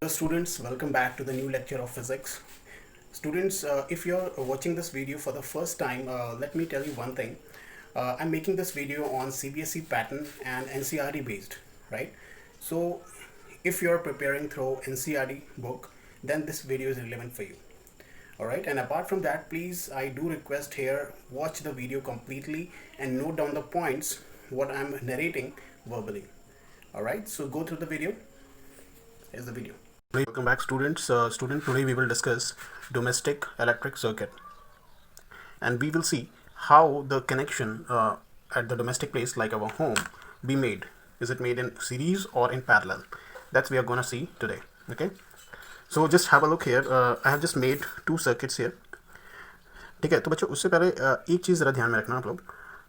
Hello students, welcome back to the new lecture of physics. Students, if you're watching this video for the first time, let me tell you one thing. I'm making this video on CBSE pattern and NCERT based, right? So if you're preparing through NCERT book, then this video is relevant for you. Alright, and apart from that, please, I do request here, watch the video completely and note down the points what I'm narrating verbally. Alright, so go through the video. Here's the video. Welcome back students. Today we will discuss domestic electric circuit and we will see how the connection at the domestic place like our home be made. Is it made in series or in parallel? That's we are gonna see today. Okay, so just have a look here. I have just made two circuits here. ठीक है, तो बच्चों उससे पहले एक चीज़ ज़रा ध्यान में रखना आप लोग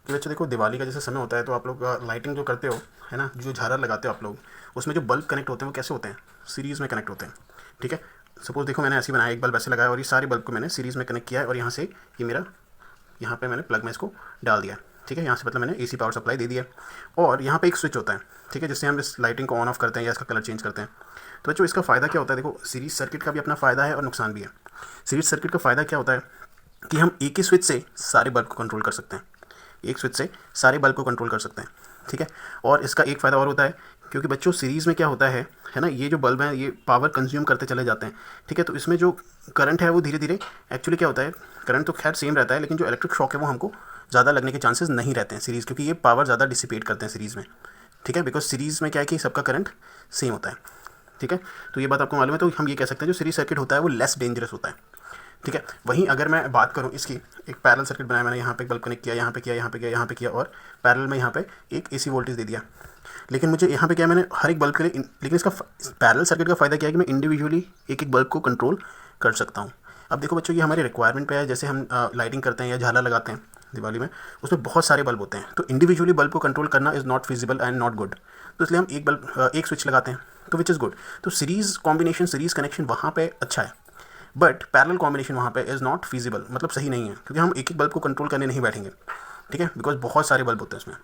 कि बच्चों देखो दिवाली का जैसे समय होता है तो आप लोग लाइटिंग जो करते हो है ना, जो झालर लगाते हो आप लोग, उसमें जो बल्ब कनेक्ट होते हैं वो कैसे होते हैं, सीरीज़ में कनेक्ट होते हैं. ठीक है, सपोज देखो मैंने ऐसे बनाया, एक बल्ब ऐसे लगाया और ये सारे बल्ब को मैंने सीरीज़ में कनेक्ट किया है और यहाँ से ये मेरा यहाँ पे मैंने प्लग में इसको डाल दिया. ठीक है, यहाँ से मतलब मैंने एसी पावर सप्लाई दे दिया और यहाँ पे एक स्विच होता है. ठीक है, जिससे हम इस लाइटिंग को ऑन ऑफ करते हैं या इसका कलर चेंज करते हैं. तो बच्चों इसका फ़ायदा क्या होता है, देखो सीरीज सर्किट का भी अपना फ़ायदा है और नुकसान भी है. सीरीज सर्किट का फ़ायदा क्या होता है कि हम एक ही स्विच से सारे बल्ब को कंट्रोल कर सकते हैं, एक स्विच से सारे बल्ब को कंट्रोल कर सकते हैं. ठीक है, और इसका एक फ़ायदा और होता है क्योंकि बच्चों सीरीज़ में क्या होता है ना, ये जो बल्ब हैं ये पावर कंज्यूम करते चले जाते हैं. ठीक है, तो इसमें जो करंट है वो धीरे धीरे एक्चुअली क्या होता है, करंट तो खैर सेम रहता है लेकिन जो इलेक्ट्रिक शॉक है वो हमको ज़्यादा लगने के चांसेस नहीं रहते हैं सीरीज़, क्योंकि ये पावर ज़्यादा डिसिपेट करते हैं सीरीज़ में. ठीक है, बिकॉज सीरीज़ में क्या है कि सबका करंट सेम होता है. ठीक है, तो ये बात आपको मालूम है, तो हम ये कह सकते हैं जो सीरीज सर्किट होता है वो लेस डेंजरस होता है. ठीक है, वहीं अगर मैं बात करूं इसकी, एक पैरेलल सर्किट बनाया मैंने, यहाँ पे एक बल्ब कनेक्ट किया, यहाँ पे किया, यहाँ पे किया, यहाँ पे किया और पैरेलल में यहाँ पे एक एसी वोल्टेज दे दिया. लेकिन मुझे यहाँ पे क्या, मैंने हर एक बल्ब के लिए, लेकिन इसका पैरेलल सर्किट का फ़ायदा क्या है कि मैं इंडिविजुअली एक एक बल्ब को कंट्रोल कर सकता हूँ. अब देखो बच्चों, ये हमारी रिक्वायरमेंट पे है, जैसे हम लाइटिंग करते हैं या झालर लगाते हैं दिवाली में, उसमें बहुत सारे बल्ब होते हैं, तो इंडिविजुअली बल्ब को कंट्रोल करना is not feasible and not good. तो इसलिए हम एक बल्ब एक स्विच लगाते हैं, तो विच इज़ गुड. तो सीरीज़ कॉम्बिनेशन, सीरीज़ कनेक्शन वहाँ पे अच्छा है, बट पैरेलल कॉम्बिनेशन वहाँ पे इज़ नॉट फिजिबल, मतलब सही नहीं है, क्योंकि हम एक एक बल्ब को कंट्रोल करने नहीं बैठेंगे. ठीक है, बिकॉज बहुत सारे बल्ब होते हैं उसमें.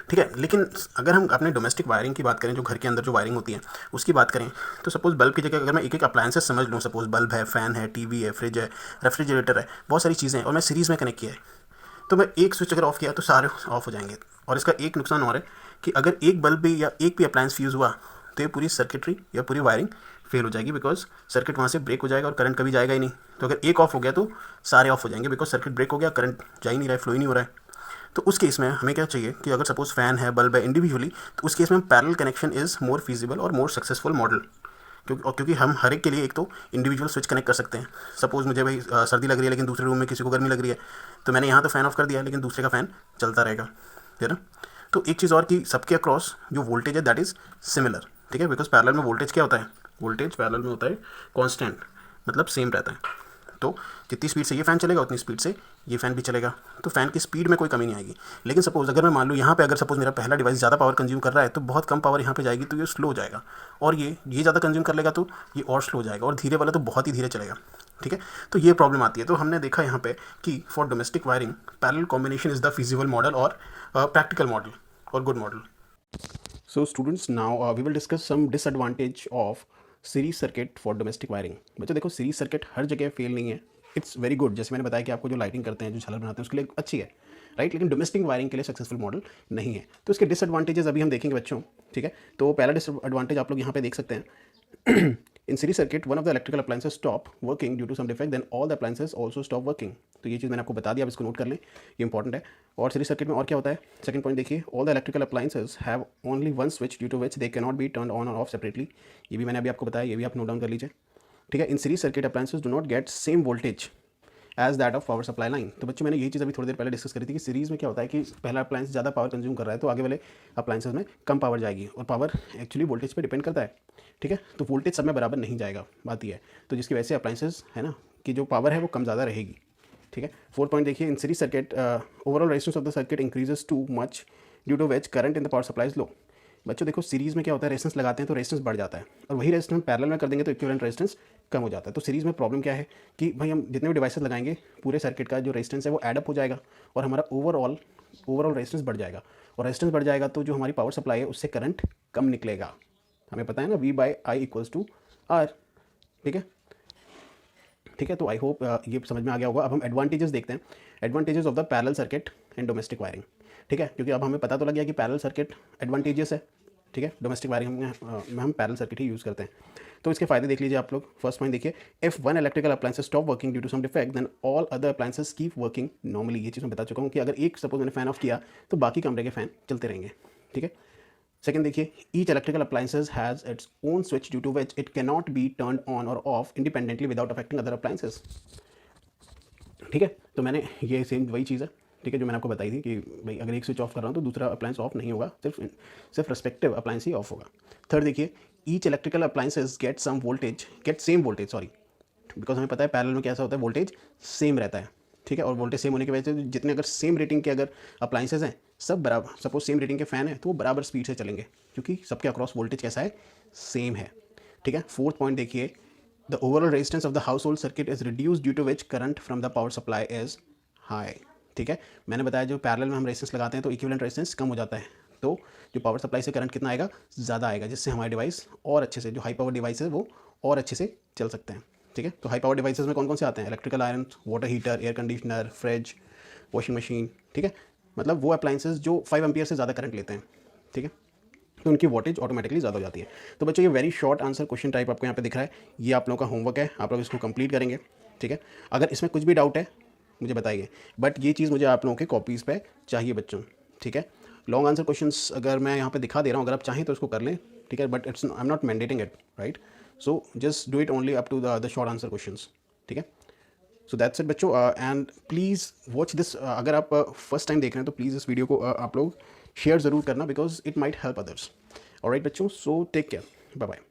ठीक है, लेकिन अगर हम अपने डोमेस्टिक वायरिंग की बात करें, जो घर के अंदर जो वायरिंग होती है उसकी बात करें, तो सपोज़ बल्ब की जगह अगर मैं एक एक अप्लायंसेस समझ लूँ, सपोज़ बल्ब है, फ़ैन है, टीवी है, फ्रिज है, रेफ्रिजरेटर है, बहुत सारी चीज़ें हैं और मैं सीरीज़ में कनेक्ट किया है, तो मैं एक स्विच अगर ऑफ़ किया तो सारे ऑफ हो जाएंगे. और इसका एक नुकसान और है कि अगर एक बल्ब भी या एक भी अप्लायंस फ्यूज़ हुआ तो ये पूरी सर्किटरी या पूरी वायरिंग फेल हो जाएगी, बिकॉज सर्किट वहाँ से ब्रेक हो जाएगा और करंट कभी जाएगा ही नहीं. तो अगर एक ऑफ हो गया तो सारे ऑफ हो जाएंगे, बिकॉज सर्किट ब्रेक हो गया, करंट जा ही नहीं रहा है, फ्लो ही नहीं हो रहा है. तो उस केस में हमें क्या चाहिए कि अगर सपोज़ फ़ैन है, बल्ब है इंडिविजुअली, तो उस केस में parallel connection is more feasible और मोर सक्सेसफुल मॉडल. क्योंकि हम हर एक के लिए एक तो इंडिविजुअल स्विच कनेक्ट कर सकते हैं. सपोज़ मुझे भाई सर्दी लग रही है लेकिन दूसरे रूम में किसी को गर्मी लग रही है, तो मैंने यहाँ तो फ़ैन ऑफ कर दिया लेकिन दूसरे का फ़ैन चलता रहेगा, है ना. तो एक चीज़ और कि सबके अक्रॉस जो वोल्टेज है दैट इज़ सिमिलर. ठीक है, बिकॉज पैरेलल में वोल्टेज क्या होता है, वोल्टेज पैरेलल में होता है कांस्टेंट, मतलब सेम रहता है. तो जितनी स्पीड से ये फ़ैन चलेगा उतनी स्पीड से ये फ़ैन भी चलेगा, तो फ़ैन की स्पीड में कोई कमी नहीं आएगी. लेकिन सपोज़ अगर मैं मान लूँ यहाँ पे अगर सपोज़ मेरा पहला डिवाइस ज़्यादा पावर कंज्यूम कर रहा है तो बहुत कम पावर यहाँ पे जाएगी, तो ये स्लो हो जाएगा, और ये ज़्यादा कंज्यूम कर लेगा तो ये और स्लो हो जाएगा, और धीरे वाला तो बहुत ही धीरे चलेगा. ठीक है, तो ये प्रॉब्लम आती है. तो हमने देखा यहाँ पे कि for domestic wiring parallel combination is the feasible model और प्रैक्टिकल मॉडल और good model. So students, now we will discuss some disadvantage of series circuit for domestic wiring. बच्चों देखो, सीरीज सर्किट हर जगह फेल नहीं है, इट्स वेरी गुड. जैसे मैंने बताया कि आपको जो लाइटिंग करते हैं, जो झालर बनाते हैं, उसके लिए अच्छी है, राइट, लेकिन डोमेस्टिक वायरिंग के लिए सक्सेसफुल मॉडल नहीं है. तो इसके डिसएडवांटेजेस अभी हम देखेंगे बच्चों. ठीक है, तो पहला डिसएडवांटेज आप लोग यहाँ पे देख सकते हैं. In series circuit, one of the electrical appliances stop working due to some defect, then all the appliances also stop working. तो ये चीज़ मैंने आपको बता दिया, अब इसको नोट कर लें, ये इंपॉर्टेंट है. और सीरीज सर्किट में और क्या होता है, सेकंड पॉइंट देखिए, all the electrical appliances have only one switch due to which they cannot be turned on or off separately. ये भी मैंने अभी आपको बताया, ये भी आप नोट डाउन कर लीजिए. ठीक है, in series circuit appliances do not get same voltage as that of power supply line. तो बच्चों मैंने यही चीज़ अभी थोड़ी देर पहले डिस्कस करी थी कि सीरीज़ में क्या होता है कि पहला अप्लायंस ज़्यादा पावर कंज्यूम कर रहा है तो आगे वाले अप्लायंसेस में कम पावर जाएगी, और पावर एक्चुअली वोल्टेज पे डिपेंड करता है. ठीक है, तो वोल्टेज सब में बराबर नहीं जाएगा, बात यह है. तो जिसकी वजह से अप्लायंसेस है ना कि जो पावर है वो कम ज़्यादा रहेगी. ठीक है, फोर्थ पॉइंट देखिए, in series circuit overall resistance of the circuit increases too much due to which current in the power supply is low. बच्चों देखो, सीरीज़ में क्या होता है, रेजिस्टेंस लगाते हैं तो रेजिस्टेंस बढ़ जाता है, और वही रेजिस्टेंस हम पैरेलल में कर देंगे तो इक्विवेलेंट रेजिस्टेंस कम हो जाता है. तो सीरीज़ में प्रॉब्लम क्या है कि भाई हम जितने भी डिवाइसेस लगाएंगे पूरे सर्किट का जो रेजिस्टेंस है वो एडअप हो जाएगा और हमारा ओवरऑल रेजिस्टेंस बढ़ जाएगा, और रेजिस्टेंस बढ़ जाएगा तो जो हमारी पावर सप्लाई है उससे करंट कम निकलेगा. हमें पता है ना, V/I = आर। ठीक है, ठीक है, तो आई होप ये समझ में आ गया होगा। अब हम एडवांटेजेस देखते हैं, advantages of the parallel circuit in domestic wiring. ठीक है, क्योंकि अब हमें पता तो लग गया कि पैरेलल सर्किट एडवांटेजेस है। ठीक है, डोमेस्टिक वायरिंग में हम पैरेलल सर्किट ही यूज़ करते हैं। तो इसके फायदे देख लीजिए आप लोग। फर्स्ट पॉइंट देखिए, if one electrical appliances stop working due to some defect then all other appliances keep working normally. ये चीज़ मैं बता चुका हूँ कि अगर एक सपोज मैंने फ़ैन ऑफ किया तो बाकी कमरे के फ़ैन चलते रहेंगे। ठीक है, सेकंड देखिए, each electrical appliances has its own switch due to which it can not be turn on और off independently without affecting other appliances. ठीक है, तो मैंने ये सेम वही चीज़ है, ठीक है, जो मैंने आपको बताई थी कि भाई अगर एक स्विच ऑफ कर रहा हूँ तो दूसरा अप्लायंस ऑफ नहीं होगा, सिर्फ रेस्पेक्टिव अप्लायंस ही ऑफ होगा। थर्ड देखिए, each electrical appliances get same voltage sorry, because हमें पता है पैरेलल में कैसा होता है, वोल्टेज सेम रहता है। ठीक है, और वोल्टेज सेम होने की वजह से जितने अगर सेम रेटिंग के अगर अप्लायंसेज हैं सब बराबर, सपोज सेम रेटिंग के फ़ैन है तो वो बराबर स्पीड से चलेंगे क्योंकि सबके अक्रॉस वोल्टेज कैसा है, सेम है। ठीक है, फोर्थ पॉइंट देखिए, the overall resistance of the household circuit is reduce due to which current from the power supply is high. ठीक है, मैंने बताया जो पैरेलल में हम रेजिस्टेंस लगाते हैं तो इक्विवेलेंट रेजिस्टेंस कम हो जाता है, तो जो पावर सप्लाई से करंट कितना आएगा, ज़्यादा आएगा, जिससे हमारे डिवाइस और अच्छे से, जो हाई पावर डिवाइस है वो और अच्छे से चल सकते हैं। ठीक है, तो हाई पावर डिवाइसेस में कौन कौन से आते हैं, electrical iron, water heater, air conditioner, fridge, washing machine. ठीक है, मतलब वो अप्लायंसेस जो 5 एम्पियर से ज़्यादा करंट लेते हैं। ठीक है, तो उनकी वोटेज ऑटोमेटिकली ज़्यादा हो जाती है। तो बच्चों ये very short answer question type आपको यहाँ पे दिख रहा है, ये आप लोगों का होमवर्क है, आप लोग इसको कंप्लीट करेंगे। ठीक है, अगर इसमें कुछ भी डाउट है मुझे बताइए, बट ये चीज़ मुझे आप लोगों के कॉपीज़ पे चाहिए बच्चों। ठीक है, लॉन्ग आंसर क्वेश्चंस अगर मैं यहाँ पे दिखा दे रहा हूँ, अगर आप चाहें तो इसको कर लें। ठीक है, but I am not mandating it, right, so just do it only up to the short answer questions. ठीक है, सो दैट्स इट बच्चों, एंड प्लीज़ वॉच दिस। अगर आप फर्स्ट टाइम देख रहे हैं तो प्लीज़ इस वीडियो को आप लोग शेयर ज़रूर करना, because it might help others. Alright बच्चों, so take care, bye bye.